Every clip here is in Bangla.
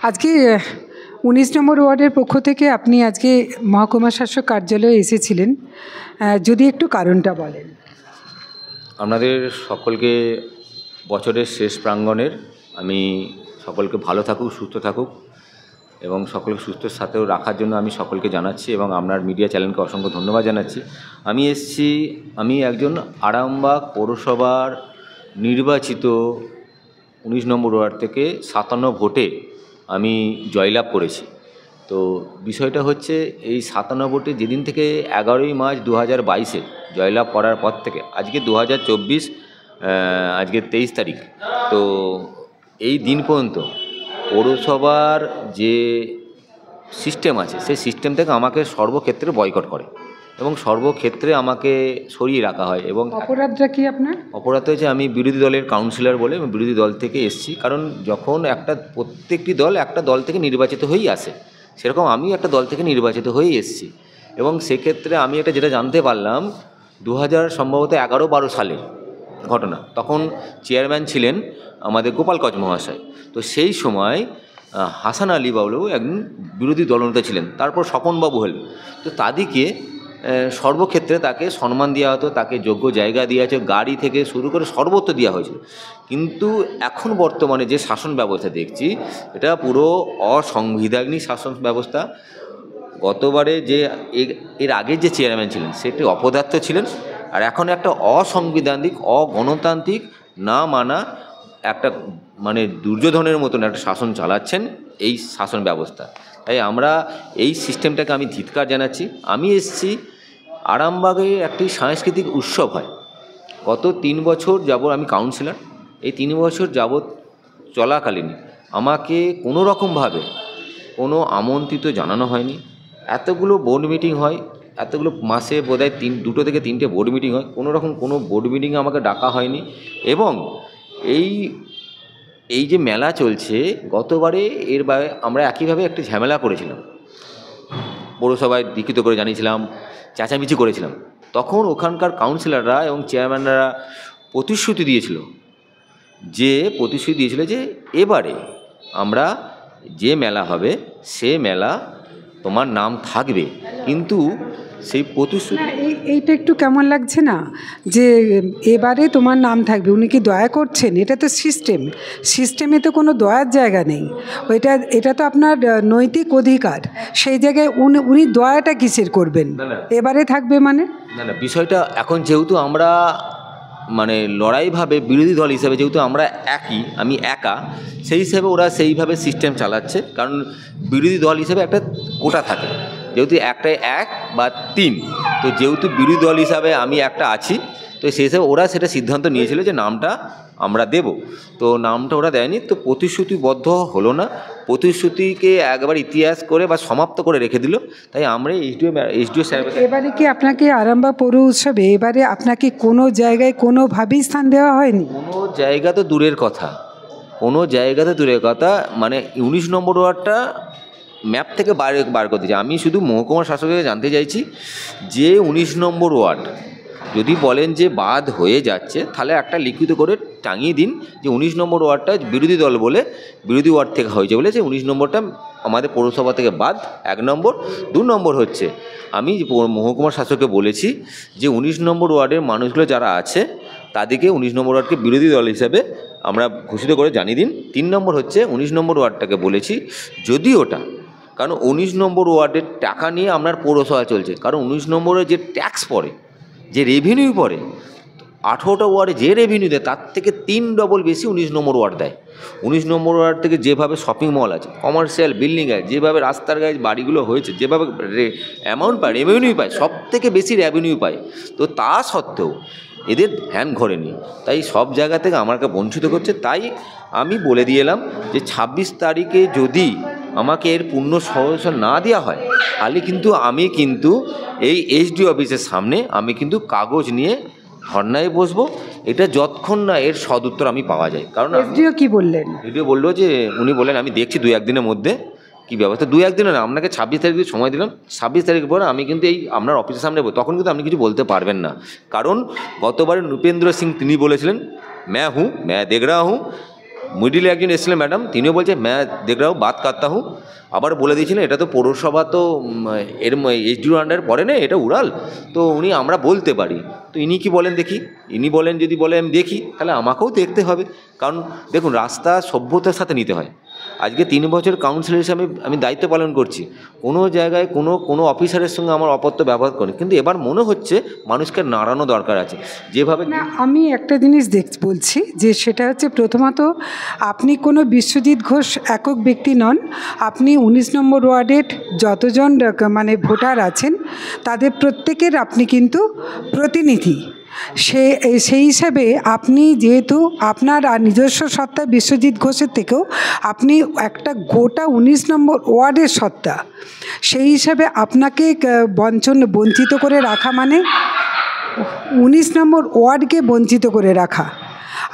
আজকে ১৯ নম্বর ওয়ার্ডের পক্ষ থেকে আপনি আজকে মহকুমা শাসক কার্যালয়ে এসেছিলেন, যদি একটু কারণটা বলেন। আপনাদের সকলকে বছরের শেষ প্রাঙ্গণের আমি সকলকে ভালো থাকুক, সুস্থ থাকুক এবং সকলকে সুস্থের সাথেও রাখার জন্য আমি সকলকে জানাচ্ছি এবং আপনার মিডিয়া চ্যানেলকে অসংখ্য ধন্যবাদ জানাচ্ছি। আমি একজন আরামবাগ পৌরসভার নির্বাচিত ১৯ নম্বর ওয়ার্ড থেকে ৫৭ ভোটে আমি জয়লাভ করেছি। তো বিষয়টা হচ্ছে এই ৫৭ ভোটে যেদিন থেকে ১১ই মার্চ ২০২২-এ জয়লাভ করার পর থেকে আজকে ২০২৪, আজকে ২৩ তারিখ। তো এই দিন পর্যন্ত পৌরসভার যে সিস্টেম আছে সেই সিস্টেম থেকে আমাকে সর্বক্ষেত্রে বয়কট করে এবং সর্বক্ষেত্রে আমাকে সরিয়ে রাখা হয়। এবং অপরাধটা কি আপনার? অপরাধ হয়েছে আমি বিরোধী দলের কাউন্সিলর বলে বিরোধী দল থেকে এসেছি। কারণ যখন প্রত্যেকটি দল একটা দল থেকে নির্বাচিত হয়েই আসে, সেরকম আমি একটা দল থেকে নির্বাচিত হয়েই এসেছি। এবং সেক্ষেত্রে আমি যেটা জানতে পারলাম ২০০০ সম্ভবত ১১-১২ সালে ঘটনা, তখন চেয়ারম্যান ছিলেন আমাদের গোপাল কচ মহাশয়। তো সেই সময় হাসান আলী বাবু একজন বিরোধী দলনেতা ছিলেন, তারপর স্বপনবাবু হলেন। তো তাদেরকে সর্বক্ষেত্রে তাকে সম্মান দেওয়া হতো, তাকে যোগ্য জায়গা দেওয়া হয়েছে, গাড়ি থেকে শুরু করে সর্বত্র দেওয়া হয়েছিল। কিন্তু এখন বর্তমানে যে শাসন ব্যবস্থা দেখছি এটা পুরো অসাংবিধানিক শাসন ব্যবস্থা। গতবারে যে এর আগের যে চেয়ারম্যান ছিলেন সেটি অপদার্থ ছিলেন, আর এখন একটা অসাংবিধানিক অগণতান্ত্রিক না মানা একটা দুর্যোধনের মতন একটা শাসন চালাচ্ছেন এই শাসন ব্যবস্থা। তাই আমরা এই সিস্টেমটাকে আমি ধিক্কার জানাচ্ছি। আমি এসেছি আরামবাগে একটি সাংস্কৃতিক উৎসব হয়, গত ৩ বছর যাবৎ আমি কাউন্সিলর। এই ৩ বছর যাবৎ চলাকালীন আমাকে কোনো রকমভাবে কোনো আমন্ত্রিত জানানো হয়নি। এতগুলো বোর্ড মিটিং হয়, এতগুলো মাসে বোধহয় 2 থেকে 3টে বোর্ড মিটিং হয়, কোনো বোর্ড মিটিংয়ে আমাকে ডাকা হয়নি। এবং এই যে মেলা চলছে, গতবারে আমরা একইভাবে একটা ঝামেলা করেছিলাম, পৌরসভায় লিখিত করে জানিয়েছিলাম, চেঁচামেচি করেছিলাম। তখন ওখানকার কাউন্সিলররা এবং চেয়ারম্যানরা প্রতিশ্রুতি দিয়েছিল যে এবারে আমরা যে মেলা হবে সে মেলা তোমার নাম থাকবে। কিন্তু সেই প্রতিশ্রুতি এইটা একটু কেমন লাগছে না যে এবারে তোমার নাম থাকবে? উনি কি দয়া করছেন? এটা তো সিস্টেমে তো কোনো দয়ার জায়গা নেই। এটা তো আপনার নৈতিক অধিকার। সেই জায়গায় উনি দয়াটা কিসের করবেন? এবারে থাকবে না, বিষয়টা এখন যেহেতু আমরা লড়াইভাবে বিরোধী দল হিসেবে যেহেতু আমরা আমি একা, সেই হিসেবে ওরা সেইভাবে সিস্টেম চালাচ্ছে। কারণ বিরোধী দল হিসেবে একটা কোটা থাকে, যেহেতু একটাই 1 বা 3, তো যেহেতু বিরোধী দল হিসাবে আমি একটা আছি, তো সেই হিসাবে ওরা সেটা সিদ্ধান্ত নিয়েছিল যে নামটা আমরা দেব। তো নামটা ওরা দেয়নি, তো প্রতিশ্রুতিবদ্ধ হলো না, প্রতিশ্রুতিকে একবার ইতিহাস করে বা সমাপ্ত করে রেখে দিল। তাই আমরা এসডিও সাহেব এবারে কি আপনাকে আরামবাগ পৌর উৎসবে এবারে আপনাকে কোনো জায়গায় কোনোভাবেই স্থান দেওয়া হয়নি? কোনো জায়গা তো দূরের কথা, 19 নম্বর ওয়ার্ডটা ম্যাপ থেকে বার করতে চাই। আমি শুধু মহকুমা শাসকের জানতে চাইছি যে 19 নম্বর ওয়ার্ড যদি বলেন যে বাদ হয়ে যাচ্ছে, তাহলে একটা লিখিত করে টাঙিয়ে দিন যে 19 নম্বর ওয়ার্ডটা বিরোধী দল বলে বিরোধী ওয়ার্ড থেকে হয়েছে বলে যে 19 নম্বরটা আমাদের পৌরসভা থেকে বাদ, 1 নম্বর। 2 নম্বর হচ্ছে আমি মহকুমা শাসককে বলেছি যে 19 নম্বর ওয়ার্ডের মানুষগুলো যারা আছে তাদেরকে 19 নম্বর ওয়ার্ডকে বিরোধী দল হিসাবে আমরা ঘোষিত করে জানিয়ে দিন। 3 নম্বর হচ্ছে 19 নম্বর ওয়ার্ডটাকে বলেছি যদি ওটা, কারণ 19 নম্বর ওয়ার্ডের টাকা নিয়ে আপনার পৌরসভা চলছে। কারণ 19 নম্বরে যে ট্যাক্স পড়ে, যে রেভিনিউ পড়ে, 18টা ওয়ার্ডে যে রেভিনিউ দেয় তার থেকে 3 ডবল বেশি 19 নম্বর ওয়ার্ড দেয়। 19 নম্বর ওয়ার্ড থেকে যেভাবে শপিং মল আছে, কমার্শিয়াল বিল্ডিং আছে, যেভাবে রাস্তার গায়ে বাড়িগুলো হয়েছে, যেভাবে অ্যামাউন্ট পায়, রেভিনিউ পায়, সব থেকে বেশি রেভিনিউ পায়। তো তা সত্ত্বেও এদের ধ্যান ঘরেনি, তাই সব জায়গা থেকে আমাকে বঞ্চিত করছে। তাই আমি বলে দিয়ে এলাম যে 26 তারিখে যদি আমাকে এর পূর্ণ সহযোগিতা না দেওয়া হয়, তাহলে আমি এই এসডিও অফিসের সামনে আমি কাগজ নিয়ে ধর্নায় বসবো। এটা যতক্ষণ না এর সদুত্তর আমি পাওয়া যায়। কারণ এসডিও কি বললেন? এসডিও বললো যে উনি বললেন আমি দেখছি 2-1 দিনের মধ্যে কী ব্যবস্থা। 2-1 দিনে না, আপনাকে 26 তারিখ সময় দিলাম। 26 তারিখ পর আমি এই আপনার অফিসের সামনে তখন আপনি কিছু বলতে পারবেন না। কারণ গতবারে নৃপেন্দ্র সিং তিনি বলেছিলেন ম্যা দেখ রা হুঁ, মিডিলে একজন এসেছিলেন ম্যাডাম, তিনিও বলছে ম্যা দেখ রাও বাত কাটতা হুঁ। আবার বলে দিয়েছিলেন এটা তো পৌরসভা, তো এর এইচডিওর আন্ডারে পড়ে না, এটা উড়াল, তো উনি আমরা বলতে পারি। তো ইনি কি বলেন দেখি, ইনি বলেন যদি বলে আমি দেখি, তাহলে আমাকেও দেখতে হবে। কারণ দেখুন, রাস্তা সভ্যতার সাথে নিতে হয়। আজকে 3 বছর কাউন্সিলর হিসেবে আমি দায়িত্ব পালন করছি, কোনো জায়গায় কোনো অফিসারের সঙ্গে আমার অপত্য ব্যবহার করি, কিন্তু এবার মনে হচ্ছে মানুষকে নাড়ানো দরকার আছে যেভাবে। না, আমি একটা জিনিস বলছি যে সেটা হচ্ছে, প্রথমত আপনি কোনো বিশ্বজিৎ ঘোষ একক ব্যক্তি নন। আপনি 19 নম্বর ওয়ার্ডের যতজন মানে ভোটার আছেন তাদের প্রত্যেকের আপনি কিন্তু প্রতিনিধি। সেই হিসাবে আপনি যেহেতু আপনার নিজস্ব সত্তা বিশ্বজিৎ ঘোষের থেকেও আপনি একটা গোটা 19 নম্বর ওয়ার্ডের সত্তা, সেই হিসাবে আপনাকে বঞ্চিত করে রাখা মানে 19 নম্বর ওয়ার্ডকে বঞ্চিত করে রাখা।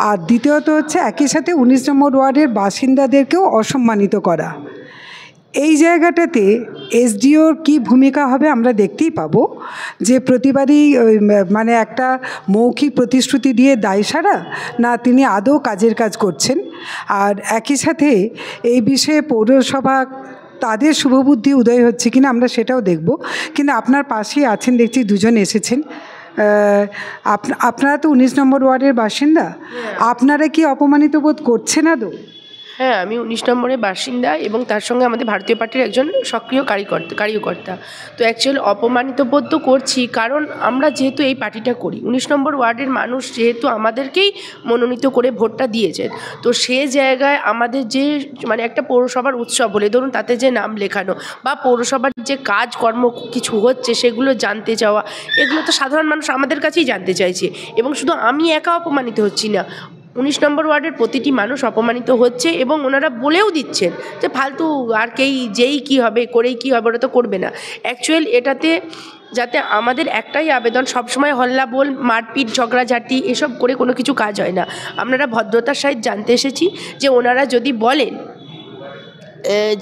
আর দ্বিতীয়ত হচ্ছে একই সাথে 19 নম্বর ওয়ার্ডের বাসিন্দাদেরকেও অসম্মানিত করা। এই জায়গাটাতে এসডিওর কি ভূমিকা হবে আমরা দেখতেই পাবো, যে প্রতিবারই মানে একটা মৌখিক প্রতিশ্রুতি দিয়ে দায় সারা, না তিনি আদৌ কাজের কাজ করছেন। আর একই সাথে এই বিষয়ে পৌরসভা তাদের শুভবুদ্ধি উদয় হচ্ছে কিনা আমরা সেটাও দেখব। কিন্তু আপনার পাশেই আছেন দেখছি, দুজন এসেছেন। আপনারা তো 19 নম্বর ওয়ার্ডের বাসিন্দা, আপনারা কি অপমানিত বোধ করছেন আদৌ? হ্যাঁ, আমি 19 নম্বরের বাসিন্দা এবং তার সঙ্গে আমাদের ভারতীয় পার্টির একজন সক্রিয় কার্যকর্তা। তো অ্যাকচুয়ালি অপমানিত বোধ তো করছি, কারণ আমরা যেহেতু এই পার্টিটা করি, 19 নম্বর ওয়ার্ডের মানুষ যেহেতু আমাদেরকেই মনোনীত করে ভোটটা দিয়েছেন, তো সে জায়গায় আমাদের যে মানে একটা পৌরসভার উৎসব হলে ধরুন তাতে যে নাম লেখানো বা পৌরসভার যে কাজকর্ম কিছু হচ্ছে সেগুলো জানতে চাওয়া, এগুলো তো সাধারণ মানুষ আমাদের কাছেই জানতে চাইছে। এবং শুধু আমি একা অপমানিত হচ্ছি না, 19 নম্বর ওয়ার্ডের প্রতিটি মানুষ অপমানিত হচ্ছে এবং ওনারা বলেও দিচ্ছেন যে ফালতু আর যেই কী হবে করেই কী হবে, ওরা তো করবে না। অ্যাকচুয়াল এটাতে যাতে আমাদের একটাই আবেদন, সবসময় হল্লাবোল মারপিট ঝগড়াঝাটি এসব করে কোনো কিছু কাজ হয় না। আমরা ভদ্রতার সহিত জানতে এসেছি যে ওনারা যদি বলেন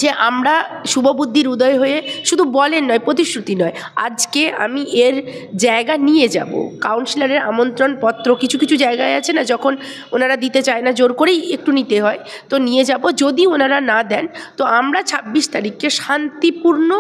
যে আমরা শুভবুদ্ধির উদয় হয়ে শুধু বলেন নয়, প্রতিশ্রুতি নয়, আজকে আমি এর জায়গা নিয়ে যাব। কাউন্সিলরের আমন্ত্রণ পত্র কিছু কিছু জায়গায় আছে না, যখন ওনারা দিতে চায় না, জোর করেই একটু নিতে হয়, তো নিয়ে যাব। যদি ওনারা না দেন তো আমরা 26 তারিখে শান্তিপূর্ণ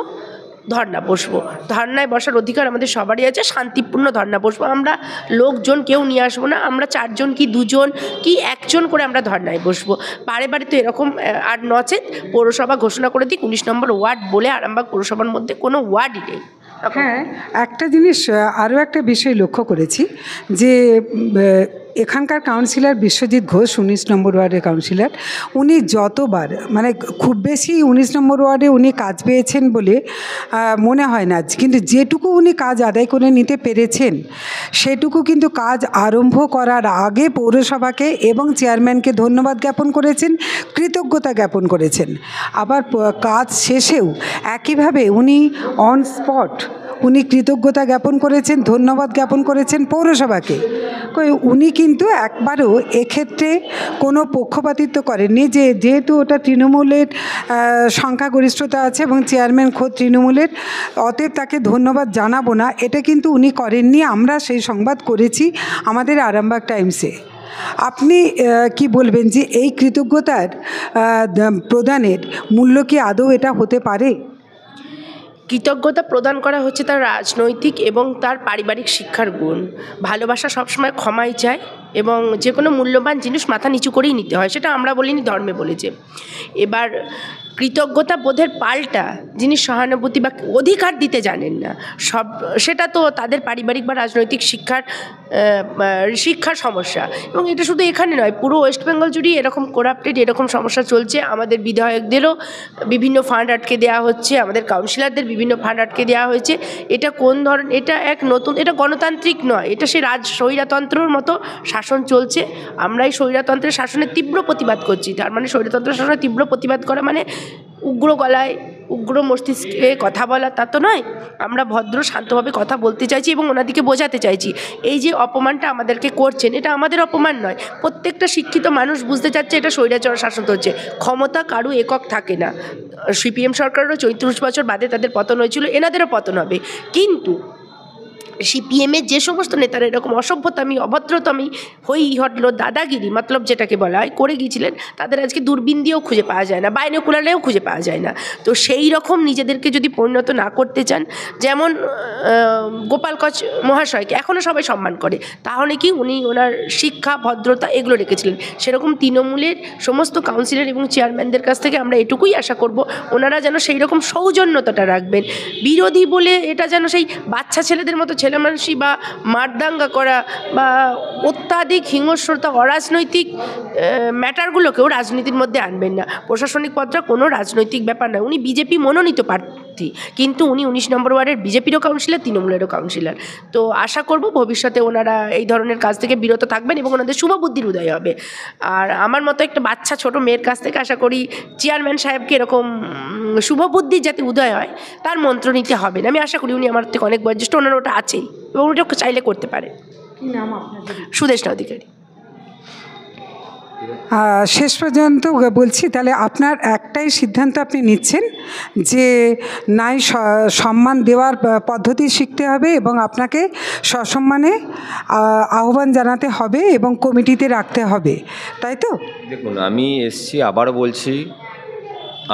ধর্না বসবো। ধর্নায় বসার অধিকার আমাদের সবারই আছে, শান্তিপূর্ণ ধর্না বসবো। আমরা লোকজন কেউ নিয়ে আসবো না, আমরা 4 জন কি 2 জন কি 1 জন করে আমরা ধর্নায় বসবো। বারে বারে তো এরকম আর নচেত পৌরসভা ঘোষণা করে দিক 19 নম্বর ওয়ার্ড বলে আরামবাগ পৌরসভার মধ্যে কোনো ওয়ার্ডই নেই। হ্যাঁ, একটা জিনিস আরও একটা বিষয় লক্ষ্য করেছি যে এখানকার কাউন্সিলর বিশ্বজিৎ ঘোষ 19 নম্বর ওয়ার্ডের কাউন্সিলর, উনি যতবার মানে খুব বেশি 19 নম্বর ওয়ার্ডে উনি কাজ পেয়েছেন বলে মনে হয় না, কিন্তু যেটুকু উনি কাজ আদায় করে নিতে পেরেছেন সেটুকু কিন্তু কাজ আরম্ভ করার আগে পৌরসভাকে এবং চেয়ারম্যানকে ধন্যবাদ জ্ঞাপন করেছেন, কৃতজ্ঞতা জ্ঞাপন করেছেন। আবার কাজ শেষেও একইভাবে উনি অন স্পট উনি কৃতজ্ঞতা জ্ঞাপন করেছেন, ধন্যবাদ জ্ঞাপন করেছেন পৌরসভাকে। উনি কিন্তু একবারও এক্ষেত্রে কোনো পক্ষপাতিত্ব করেননি, যেহেতু ওটা তৃণমূলের সংখ্যাগরিষ্ঠতা আছে এবং চেয়ারম্যান খোদ তৃণমূলের, অতএব তাকে ধন্যবাদ জানাবো না, এটা কিন্তু উনি করেননি। আমরা সেই সংবাদ করেছি আমাদের আরামবাগ টাইমসে। আপনি কি বলবেন যে এই কৃতজ্ঞতার প্রদানের মূল্য কি আদৌ এটা হতে পারে? কৃতজ্ঞতা প্রদান করা হচ্ছে তার রাজনৈতিক এবং তার পারিবারিক শিক্ষার গুণ। ভালোবাসা সবসময় ক্ষমাই চায় এবং যে কোনো মূল্যবান জিনিস মাথা নিচু করেই নিতে হয়, সেটা আমরা বলিনি, ধর্মে বলেছে। এবার কৃতজ্ঞতা বোধের পাল্টা যিনি সহানুভূতি বা অধিকার দিতে জানেন না, সেটা তো তাদের পারিবারিক বা রাজনৈতিক শিক্ষার সমস্যা। এবং এটা শুধু এখানে নয়, পুরো ওয়েস্ট বেঙ্গল জুড়েই এরকম করাপ্টেড এরকম সমস্যা চলছে। আমাদের বিধায়কদেরও বিভিন্ন ফান্ড আটকে দেওয়া হচ্ছে, আমাদের কাউন্সিলরদের বিভিন্ন ফান্ড আটকে দেওয়া হয়েছে। এটা কোন ধরনের, এটা এক নতুন, এটা গণতান্ত্রিক নয়, এটা সে স্বৈরতন্ত্রের মতো শাসন চলছে। আমরা এই স্বৈরতন্ত্রের শাসনের তীব্র প্রতিবাদ করছি। তার মানে স্বৈরতন্ত্রের শাসনের তীব্র প্রতিবাদ করা মানে উগ্র গলায় উগ্র মস্তিষ্কে কথা বলা তা তো নয়। আমরা ভদ্র শান্তভাবে কথা বলতে চাইছি এবং ওনাদিকে বোঝাতে চাইছি এই যে অপমানটা আমাদেরকে করছেন এটা আমাদের অপমান নয়। প্রত্যেকটা শিক্ষিত মানুষ বুঝতে চাচ্ছে এটা স্বৈরাচার শাসন হচ্ছে। ক্ষমতা কারু একক থাকে না। সিপিএম সরকারেরও 34 বছর বাদে তাদের পতন হয়েছিল, এনাদেরও পতন হবে। কিন্তু সিপিএমের যে সমস্ত নেতারা এরকম অসভ্যতামি অভদ্রতামি হই হটলো দাদাগিরি মতলব যেটাকে বলা হয় করে গিয়েছিলেন, তাদের আজকে দূরবীন দিয়েও খুঁজে পাওয়া যায় না, বাইনোকুলারেও খুঁজে পাওয়া যায় না। তো সেই রকম নিজেদেরকে যদি পরিণত না করতে চান, যেমন গোপাল কচ মহাশয়কে এখনও সবাই সম্মান করে, তাহলে কি উনি ওনার শিক্ষা ভদ্রতা এগুলো রেখেছিলেন, সেরকম তৃণমূলের সমস্ত কাউন্সিলর এবং চেয়ারম্যানদের কাছ থেকে আমরা এটুকুই আশা করব, ওনারা যেন সেই রকম সৌজন্যতাটা রাখবেন। বিরোধী বলে এটা যেন সেই বাচ্চা ছেলেদের মতো ছেলেমানুষি বা মারদাঙ্গা করা বা অত্যাধিক হিংস্রতা অরাজনৈতিক ম্যাটারগুলোকেও রাজনীতির মধ্যে আনবেন না। প্রশাসনিক পদটা কোনো রাজনৈতিক ব্যাপার নয়। উনি বিজেপি মনোনীত প্রার্থী, কিন্তু উনি 19 নম্বর ওয়ার্ডের বিজেপিরও কাউন্সিলর, তৃণমূলেরও কাউন্সিলর। তো আশা করব ভবিষ্যতে ওনারা এই ধরনের কাজ থেকে বিরত থাকবেন এবং ওনাদের শুভবুদ্ধির উদয় হবে। আর আমার মতো একটা বাচ্চা ছোট মেয়ের কাছ থেকে আশা করি চেয়ারম্যান সাহেবকে এরকম শুভবুদ্ধির যাতে উদয় হয় তার মন্ত্র নিতে হবে না। আমি আশা করি উনি আমার থেকে অনেক বয়োজ্যেষ্ঠ, ওনার ওটা আছেই এবং ওটা চাইলে করতে পারে। কি নাম আপনার? সুদেষ্টা অধিকারী। শেষ পর্যন্ত বলছি, তাহলে আপনার একটাই সিদ্ধান্ত আপনি নিচ্ছেন যে নাই সম্মান দেওয়ার পদ্ধতি শিখতে হবে এবং আপনাকে সসম্মানে আহ্বান জানাতে হবে এবং কমিটিতে রাখতে হবে, তাই তো? দেখুন, আমি এসছি, আবারও বলছি,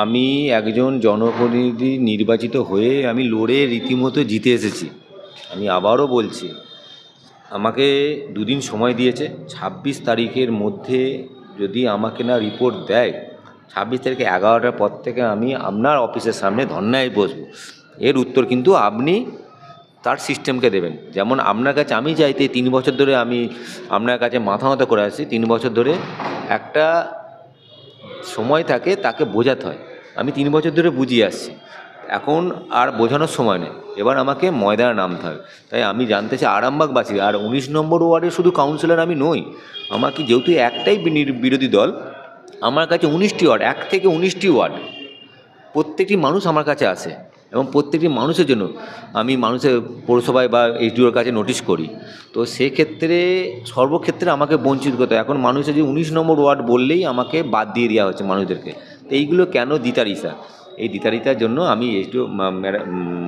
আমি একজন জনপ্রতিনিধি নির্বাচিত হয়ে আমি লড়ে রীতিমতো জিতে এসেছি। আমি আবারও বলছি, আমাকে 2 দিন সময় দিয়েছে। 26 তারিখের মধ্যে যদি আমাকে না রিপোর্ট দেয়, 26 তারিখে 11টার পর থেকে আমি আপনার অফিসের সামনে ধর্নায় বসবো। এর উত্তর কিন্তু আপনি তার সিস্টেমকে দেবেন। যেমন আপনার কাছে আমি চাইতে 3 বছর ধরে আমি আপনার কাছে মাথা মাথা করে আসছি, 3 বছর ধরে একটা সময় থাকে তাকে বোঝাতে হয়। আমি 3 বছর ধরে বুঝিয়ে আসছি, এখন আর বোঝানোর সময় নেই, এবার আমাকে ময়দানে নামতে হবে। তাই আমি জানতে চাই আরামবাগবাসী, আর 19 নম্বর ওয়ার্ডের শুধু কাউন্সিলর আমি নই, আমাকে যেহেতু একটাই বিরোধী দল, আমার কাছে 19টি ওয়ার্ড, 1 থেকে 19টি ওয়ার্ড, প্রত্যেকটি মানুষ আমার কাছে আসে এবং প্রত্যেকটি মানুষের জন্য আমি মানুষের পৌরসভায় বা এইচডিওর কাছে নোটিশ করি। তো সেক্ষেত্রে সর্বক্ষেত্রে আমাকে বঞ্চিত করতে হয়। এখন মানুষের যে 19 নম্বর ওয়ার্ড বললেই আমাকে বাদ দিয়ে দেওয়া হচ্ছে মানুষদেরকে। তো এইগুলো কেন দিতারিসা? এই দিতারিতার জন্য আমি এইচডিও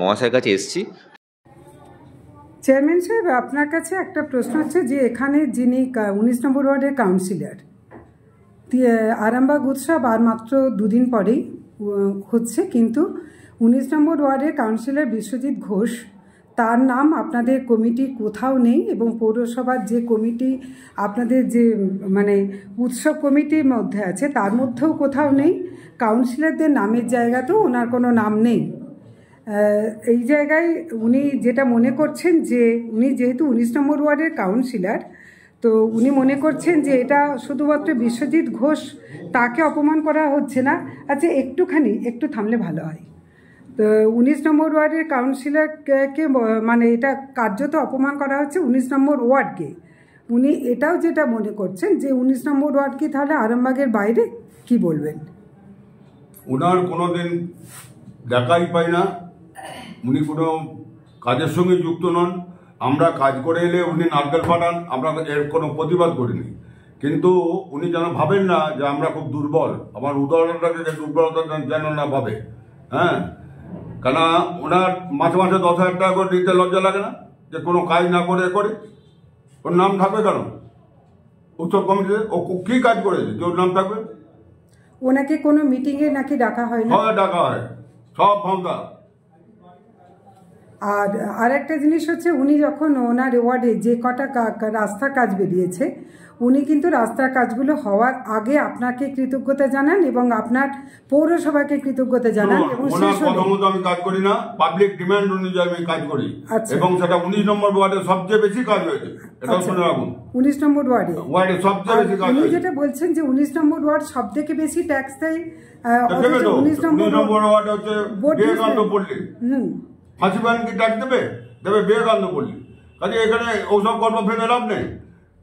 মহাশয়ের কাছে এসেছি। চেয়ারম্যান সাহেব, আপনার কাছে একটা প্রশ্ন হচ্ছে যে এখানে যিনি 19 নম্বর ওয়ার্ডের কাউন্সিলর, আরামবাগ উৎসব আর মাত্র 2 দিন পরেই হচ্ছে, কিন্তু 19 নম্বর ওয়ার্ডের কাউন্সিলর বিশ্বজিৎ ঘোষ, তার নাম আপনাদের কমিটির কোথাও নেই এবং পৌরসভার যে কমিটি আপনাদের যে মানে উৎসব কমিটির মধ্যে আছে তার মধ্যেও কোথাও নেই। কাউন্সিলরদের নামের জায়গাতেও ওনার কোনো নাম নেই। এই জায়গায় উনি যেটা মনে করছেন যে উনি যেহেতু 19 নম্বর ওয়ার্ডের কাউন্সিলর, তো উনি মনে করছেন যে এটা শুধুমাত্র বিশ্বজিৎ ঘোষ, তাকে অপমান করা হচ্ছে না। আচ্ছা, একটু থামলে ভালো হয়। তো 19 নম্বর ওয়ার্ডের কাউন্সিলরকে মানে এটা কার্যত অপমান করা হচ্ছে 19 নম্বর ওয়ার্ডকে। উনি এটাও যেটা মনে করছেন যে 19 নম্বর ওয়ার্ড কি তাহলে আরামবাগের বাইরে, কি বলবেন? ওনার কোনো দিন দেখাই পাই না, উনি কোনো কাজের সঙ্গে যুক্ত নন। আমরা কাজ করে এলে উনি নারকেল পাঠান, আমরা এর কোনো প্রতিবাদ করিনি। কিন্তু উনি যেন ভাবেন না যে আমরা খুব দুর্বল, আমার উদাহরণটাকে দুর্বলতা যেন না ভাবে। হ্যাঁ, কেন ওনার মাসে মাসে 10,000 টাকা করে দিতে লজ্জা লাগে না? যে কোনো কাজ না করে ওর নাম থাকবে কেন উৎসব কমিটিতে? ও কী কাজ করেছে যে ওর নাম থাকবে? ওনাকে কোনো মিটিংয়ে নাকি ডাকা হয় না? হয়, ডাকা হয়, সব ফাঁকা। আর একটা জিনিস হচ্ছে, উনি যখন ওনার ওয়ার্ডে যে কটা রাস্তার কাজ বেরিয়েছে, উনি কিন্তু রাস্তার কাজগুলো হওয়ার আগে আপনাকে কৃতজ্ঞতা জানান এবং আপনার পৌরসভাকে কৃতজ্ঞতা জানান। এবং আমি কাজ করি না, পাবলিক ডিমান্ড অনুযায়ী আমি কাজ করি এবং সেটা 19 নম্বর ওয়ার্ডে সবচেয়ে বেশি কাজ হয়েছে। এটা শুনে রাখুন, 19 নম্বর ওয়ার্ডে সবচেয়ে বেশি কাজ। উনি যেটা বলছেন যে 19 নম্বর ওয়ার্ড সব থেকে বেশি ট্যাক্স দেয়, 19 নম্বর ওয়ার্ড হচ্ছে বিবেকানন্দ পল্লী। ফাঁসি বাহিনী কি ট্যাক্স দেবে? বিবেকানন্দ পল্লী। কাজে এখানে ওসব গল্প ফেলে লাভ নেই।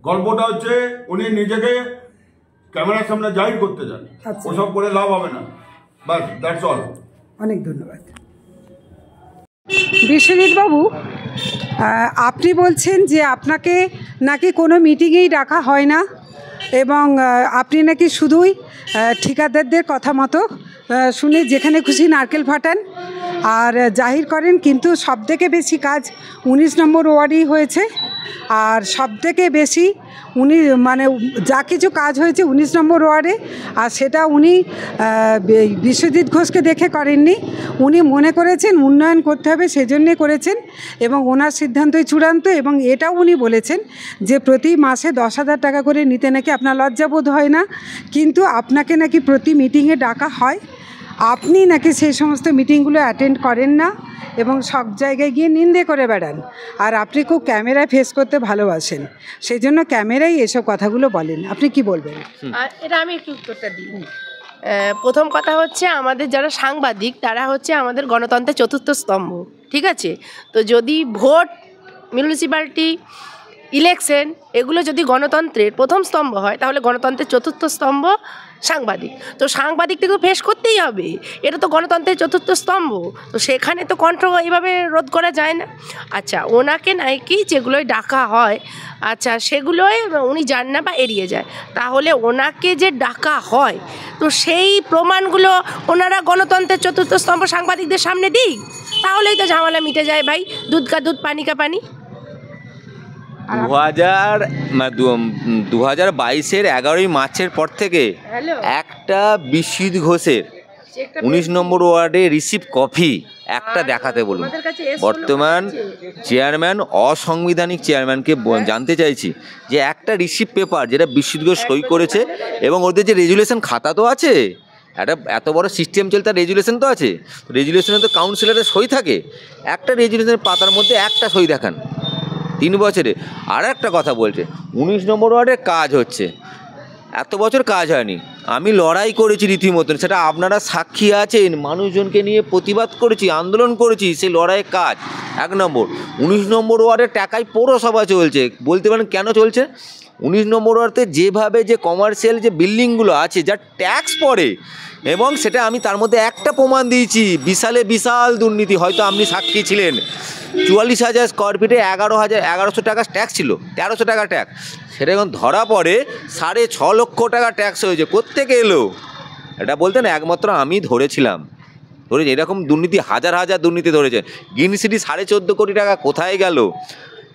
গল্পটা হচ্ছে উনি নিজেকে ক্যামেরার সামনে জাহির করতে চান, ওসব করে লাভ হবে না। বাস, দ্যাটস অল। অনেক ধন্যবাদ। বিশ্বজিৎ বাবু, আপনি বলছেন যে আপনাকে নাকি কোনো মিটিংয়েই ডাকা হয় না এবং আপনি নাকি শুধুই ঠিকাদারদের কথা মতো শুনে যেখানে খুশি নারকেল ফাটান। আর জাহির করেন, কিন্তু সবথেকে বেশি কাজ 19 নম্বর ওয়ার্ডেই হয়েছে। আর সবথেকে বেশি উনি মানে যা কিছু কাজ হয়েছে 19 নম্বর ওয়ার্ডে, আর সেটা উনি বিশ্বজিৎ ঘোষকে দেখে করেননি। উনি মনে করেছেন উন্নয়ন করতে হবে, সেজন্যে করেছেন, এবং ওনার সিদ্ধান্তই চূড়ান্ত। এবং এটাও উনি বলেছেন যে প্রতি মাসে 10,000 টাকা করে নিতে নাকি আপনার লজ্জাবোধ হয় না, কিন্তু আপনাকে নাকি প্রতি মিটিংয়ে ডাকা হয়, আপনি নাকি সেই সমস্ত মিটিংগুলো অ্যাটেন্ড করেন না এবং সব জায়গায় গিয়ে নিন্দে করে বেড়ান। আর আপনি খুব ক্যামেরায় ফেস করতে ভালোবাসেন, সেই জন্য ক্যামেরায় এসব কথাগুলো বলেন। আপনি কি বলবেন? আর এটা আমি একটু উত্তরটা দিই। প্রথম কথা হচ্ছে, আমাদের যারা সাংবাদিক তারা হচ্ছে আমাদের গণতন্ত্রের চতুর্থ স্তম্ভ, ঠিক আছে? তো যদি ভোট, মিউনিসিপ্যালিটি ইলেকশন এগুলো যদি গণতন্ত্রের প্রথম স্তম্ভ হয়, তাহলে গণতন্ত্রের চতুর্থ স্তম্ভ সাংবাদিক। তো সাংবাদিকদেরকে ফেস করতেই হবে, এটা তো গণতন্ত্রের চতুর্থ স্তম্ভ। তো সেখানে তো কন্ট্রোল এইভাবে রোধ করা যায় না। আচ্ছা, ওনাকে নাকি যেগুলোই ডাকা হয়, আচ্ছা সেগুলোই উনি যান না বা এড়িয়ে যায়, তাহলে ওনাকে যে ডাকা হয় তো সেই প্রমাণগুলো ওনারা গণতন্ত্রের চতুর্থ স্তম্ভ সাংবাদিকদের সামনে দিই, তাহলেই তো ঝামেলা মিটে যায় ভাই। দুধ কা দুধ, পানি কা পানি। 2022-এর 11ই মার্চের পর থেকে একটা বিশ্বজিৎ ঘোষের 19 নম্বর ওয়ার্ডে রিসিভ কপি একটা দেখাতে বলুন। বর্তমান চেয়ারম্যান, অসাংবিধানিক চেয়ারম্যানকে জানতে চাইছি যে একটা রিসিভ পেপার যেটা বিশ্বজিৎ ঘোষ সই করেছে, এবং ওদের যে রেজুলেশন খাতা তো আছে, একটা এত বড় সিস্টেম চলতে রেজুলেশন তো আছে, রেজুলেশনে তো কাউন্সিলরের সই থাকে, একটা রেজুলেশনের পাতার মধ্যে একটা সই দেখান 3 বছরে। আর একটা কথা বলছে 19 নম্বর ওয়ার্ডে কাজ হচ্ছে, এত বছর কাজ হয়নি। আমি লড়াই করেছি রীতিমতন, সেটা আপনারা সাক্ষী আছেন, মানুষজনকে নিয়ে প্রতিবাদ করেছি, আন্দোলন করেছি, সেই লড়াইয়ের কাজ। 1 নম্বর 19 নম্বর ওয়ার্ডের টাকায় পৌরসভা চলছে। বলতে পারেন কেন চলছে? 19 নম্বর ওয়ার্ডে যেভাবে যে কমার্শিয়াল যে বিল্ডিংগুলো আছে, যা ট্যাক্স পড়ে, এবং সেটা আমি তার মধ্যে একটা প্রমাণ দিয়েছি, বিশাল দুর্নীতি। হয়তো আপনি সাক্ষী ছিলেন। 44,000 স্কোয়ার ফিটে 11,100 টাকা ট্যাক্স ছিল, 1300 টাকা ট্যাক্স। সেটা এখন ধরা পড়ে 6.5 লক্ষ টাকা ট্যাক্স হয়েছে। কোত্থেকে এলো? এটা বলতেন একমাত্র আমি ধরেছিলাম। এরকম দুর্নীতি হাজার দুর্নীতি ধরেছে। গ্রিন সিটি 14.5 কোটি টাকা কোথায় গেল?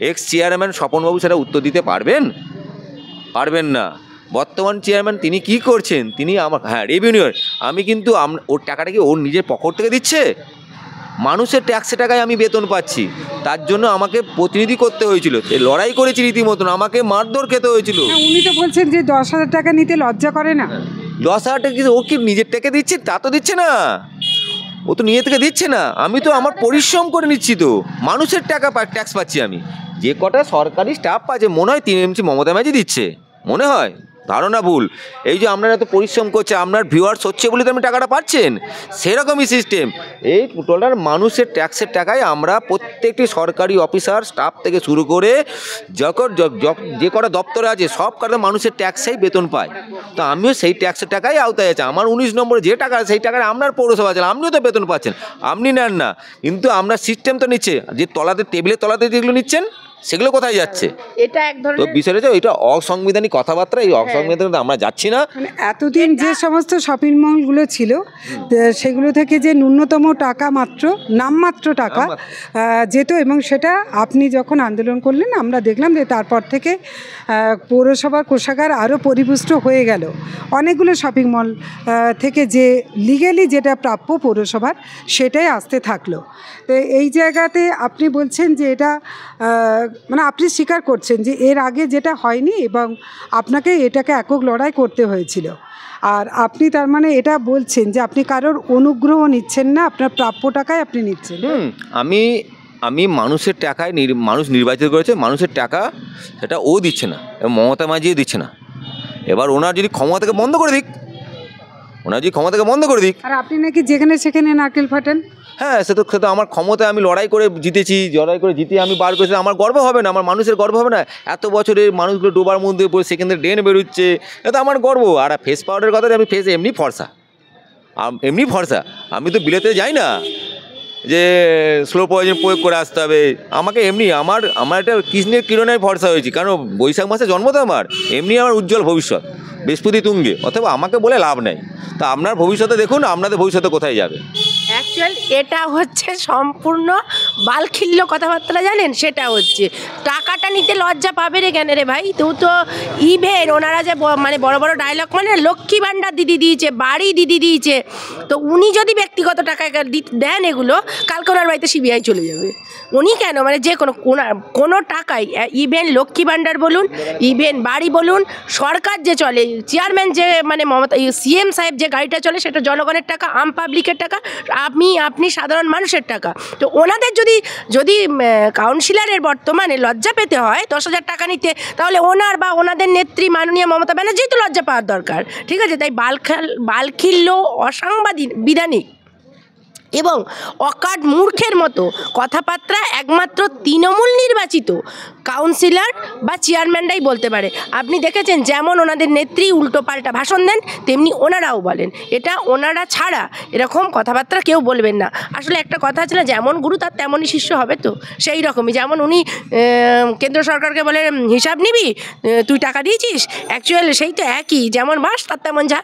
এক্স চেয়ারম্যান স্বপনবাবু সেটা উত্তর দিতে পারবেন না। বর্তমান চেয়ারম্যান তিনি কি করছেন? তিনি আমার রেভিনিউর, আমি কিন্তু ওর টাকাটা কি ওর নিজের পকেট থেকে দিচ্ছে? মানুষের ট্যাক্সের টাকায় আমি বেতন পাচ্ছি, তার জন্য আমাকে প্রতিনিধি করতে হয়েছিল, লড়াই করেছি রীতিমতন, আমাকে মারধর খেতে হয়েছিল। উনি তো বলছেন যে 10,000 টাকা নিতে লজ্জা করে না। 10,000 টাকা ও কি নিজের থেকে দিচ্ছে? তা তো দিচ্ছে না, ও তো নিজে থেকে দিচ্ছে না। আমি তো আমার পরিশ্রম করে নিচ্ছি, তো মানুষের টাকা ট্যাক্স পাচ্ছি আমি। যে কটা সরকারি স্টাফ পাচ্ছে, মনে হয় 3 MC মমতা ব্যানার্জি দিচ্ছে, মনে হয়, ধারণা ভুল। এই যে আপনারা এত পরিশ্রম করছে, আপনার ভিউয়ার্স হচ্ছে বলে তো আপনি টাকাটা পাচ্ছেন, সেরকমই সিস্টেম। এই টোটাল মানুষের ট্যাক্সের টাকায় আমরা প্রত্যেকটি সরকারি অফিসার স্টাফ থেকে শুরু করে যে কটা দপ্তরে আছে সব কটা মানুষের ট্যাক্সেই বেতন পায়। তো আমিও সেই ট্যাক্সের টাকাই আওতায় আছে। আমার 19 নম্বরে যে টাকা সেই টাকায় আপনার পৌরসভা আছে, আপনিও তো বেতন পাচ্ছেন, আপনি নেন না, কিন্তু আমরা সিস্টেম তো নিচ্ছে, যে তলাতে টেবিলের তলাতে যেগুলো নিচ্ছেন সেগুলো কোথায় যাচ্ছে? এটা এক ধরনের, তো বিষয়টা হচ্ছে এটা অসাংবিধানিক কথাবার্তা। এই অসাংবিধানিক আমরা যাচ্ছি না। মানে এতদিন যে সমস্ত শপিং মলগুলো ছিল সেগুলো থেকে যে ন্যূনতম টাকা, মাত্র নামমাত্র টাকা যেত, এবং সেটা আপনি যখন আন্দোলন করলেন আমরা দেখলাম যে তারপর থেকে পৌরসভার কোষাগার আরও পরিপুষ্ট হয়ে গেল। অনেকগুলো শপিং মল থেকে যে লিগ্যালি যেটা প্রাপ্য পৌরসভার সেটাই আসতে থাকলো। তো এই জায়গাতে আপনি বলছেন যে এটা মানে আপনি স্বীকার করছেন যে এর আগে যেটা হয়নি এবং আপনাকে এটাকে একক লড়াই করতে হয়েছিল। আর আপনি তার মানে এটা বলছেন যে আপনি কারোর অনুগ্রহ নিচ্ছেন না, আপনার প্রাপ্য টাকায় আপনি নিচ্ছেন। আমি মানুষের টাকায়, মানুষ নির্বাচিত করেছে, মানুষের টাকা সেটা ও দিচ্ছে না, এবং মমতা ব্যানার্জিও দিচ্ছে না। এবার ওনার যদি ক্ষমতাকে বন্ধ করে দিক, আর আপনি নাকি যেখানে সেখানে নারকেল ফাটান। হ্যাঁ, সে তো আমার ক্ষমতায় আমি লড়াই করে জিতে আমি বার করেছি, আমার গর্ব হবে না? আমার মানুষের গর্ব হবে না? এত বছরের মানুষগুলো ডোবার মধ্যে পড়ে সেখান থেকে ড্রেন বেরোচ্ছে, এটা আমার গর্ব। আর ফেস পাউডারের কথা, আমি ফেস এমনি ফর্সা, আমি তো বিলেতে যাই না যে স্লো পয়জন প্রয়োগ করে আসতে হবে আমাকে। এমনি আমার একটা কৃষ্ণের কিরণের ফর্সা হয়েছি, কারণ বৈশাখ মাসে জন্ম তো আমার। এমনি আমার উজ্জ্বল ভবিষ্যৎ, বৃহস্পতি তুঙ্গে, অথবা আমাকে বলে লাভ নেই। তা আপনার ভবিষ্যতে দেখুন, আপনাদের ভবিষ্যতে কোথায় যাবে। এক অ্যাকচুয়াল এটা হচ্ছে সম্পূর্ণ বালখিল্য কথাবার্তা, জানেন? সেটা হচ্ছে টাকাটা নিতে লজ্জা পাবে রে কেন রে ভাই? তো ইভেন ওনারা যে মানে বড় বড় ডায়লগ, মানে লক্ষ্মী ভাণ্ডার দিদি দিয়েছে, বাড়ি দিদি দিয়েছে, তো উনি যদি ব্যক্তিগত টাকায় দেন এগুলো, কালকে ওনার বাড়িতে সিবিআই চলে যাবে। উনি কেন, মানে যে কোনো টাকায়, ইভেন লক্ষ্মী ভাণ্ডার বলুন, ইভেন বাড়ি বলুন, সরকার যে চলে, চেয়ারম্যান যে মানে মমতা সিএম সাহেব যে গাড়িটা চলে, সেটা জনগণের টাকা, আম পাবলিকের টাকা, আপনি সাধারণ মানুষের টাকা। তো ওনাদের যদি কাউন্সিলরের বর্তমানে লজ্জা পেতে হয় 10,000 টাকা নিতে, তাহলে ওনার বা ওনাদের নেত্রী মাননীয় মমতা ব্যানার্জি তো লজ্জা পাওয়ার দরকার, ঠিক আছে? তাই বালখিল্য, অসাংবিধানিক এবং অকাট মূর্খের মতো কথাবার্তা একমাত্র তৃণমূল নির্বাচিত কাউন্সিলর বা চেয়ারম্যানরাই বলতে পারে। আপনি দেখেছেন যেমন ওনাদের নেত্রী উল্টো পাল্টা ভাষণ দেন, তেমনি ওনারাও বলেন। এটা ওনারা ছাড়া এরকম কথাবার্তা কেউ বলবেন না। আসলে একটা কথা আছে না, যেমন গুরু তার তেমনই শিষ্য হবে, তো সেই রকমই। যেমন উনি কেন্দ্র সরকারকে বলে হিসাব নিবি, তুই টাকা দিয়েছিস, অ্যাকচুয়ালি সেই তো একই, যেমন বাস তার তেমন যা।